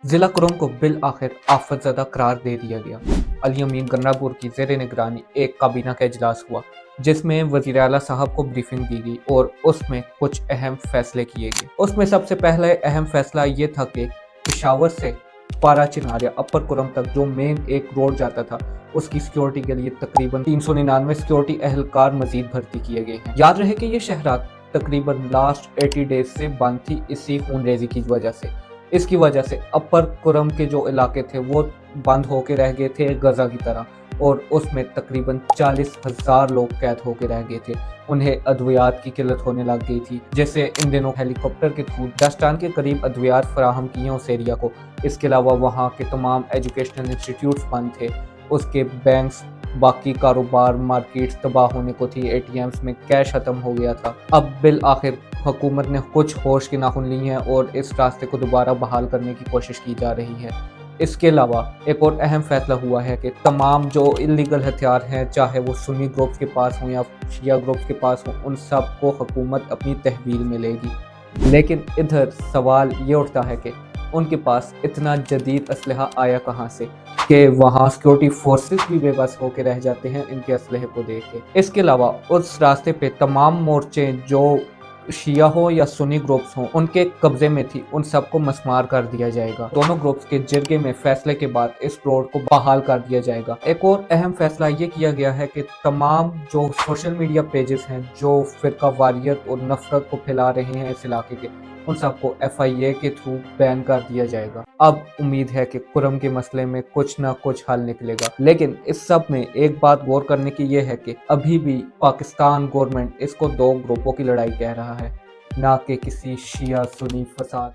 ज़िला कुरम को बिल-आखिर आफतज़दा करार दे दिया गया। अली अमीन गन्नापुर की ज़ेर निगरानी एक काबीना का इजलास हुआ, जिसमें वज़ीर आला साहब को ब्रीफिंग दी गई और उसमें कुछ अहम फैसले किए गए। उसमें सबसे पहला अहम फैसला ये था कि पेशावर से पारा चिनार या अपर कुरम तक जो मेन एक रोड जाता था, उसकी सिक्योरिटी के लिए तकरीबन 399 सिक्योरिटी एहलकार मजीद भर्ती किए गए हैं। याद रहे कि ये शहरात तकरीबन लास्ट 80 डेज से बंद थी इसी खून रेजी की वजह से। इसकी वजह से अपर कुरम के जो इलाके थे वो बंद होके रह गए थे गजा की तरह, और उसमें तकरीबन 40,000 लोग कैद होके रह गए थे। उन्हें अद्वियात की किल्लत होने लग गई थी, जैसे इन दिनों हेलीकॉप्टर के थ्रू 10 टन के करीब अद्वियात फराहम किए उस एरिया को। इसके अलावा वहाँ के तमाम एजुकेशनल इंस्टीट्यूट्स बंद थे, उसके बैंक्स, बाकी कारोबार, मार्केट्स तबाह होने को थी, एटीएम्स में कैश खत्म हो गया था। अब बिल आखिर हुकूमत ने कुछ होश की नाखुन ली हैं और इस रास्ते को दोबारा बहाल करने की कोशिश की जा रही है। इसके अलावा एक और अहम फैसला हुआ है कि तमाम जो इलीगल हथियार हैं, चाहे वो सुन्नी ग्रुप्स के पास हों या शिया ग्रुप्स के पास हों, उन सब को हुकूमत अपनी तहवील में लेगी। लेकिन इधर सवाल ये उठता है कि उनके पास इतना जदीद असलहा आया कहाँ से कि वहाँ सिक्योरिटी फोर्सेस भी बेबस होकर रह जाते हैं इनके असलहे को देख के। इसके अलावा उस रास्ते पे तमाम मोर्चे जो शिया हो या सुन्नी ग्रुप्स हों उनके कब्जे में थी, उन सबको मस्मार कर दिया जाएगा। दोनों ग्रुप्स के जिरगे में फैसले के बाद इस रोड को बहाल कर दिया जाएगा। एक और अहम फैसला ये किया गया है कि तमाम जो सोशल मीडिया पेजेस हैं जो फिरका वारियत और नफरत को फैला रहे हैं इस इलाके के, उन सबको FIA के थ्रू बैन कर दिया जाएगा। अब उम्मीद है कि कुरम के मसले में कुछ ना कुछ हल निकलेगा, लेकिन इस सब में एक बात गौर करने की यह है कि अभी भी पाकिस्तान गवर्नमेंट इसको दो ग्रुपों की लड़ाई कह रहा है, ना कि किसी शिया सुन्नी फसाद।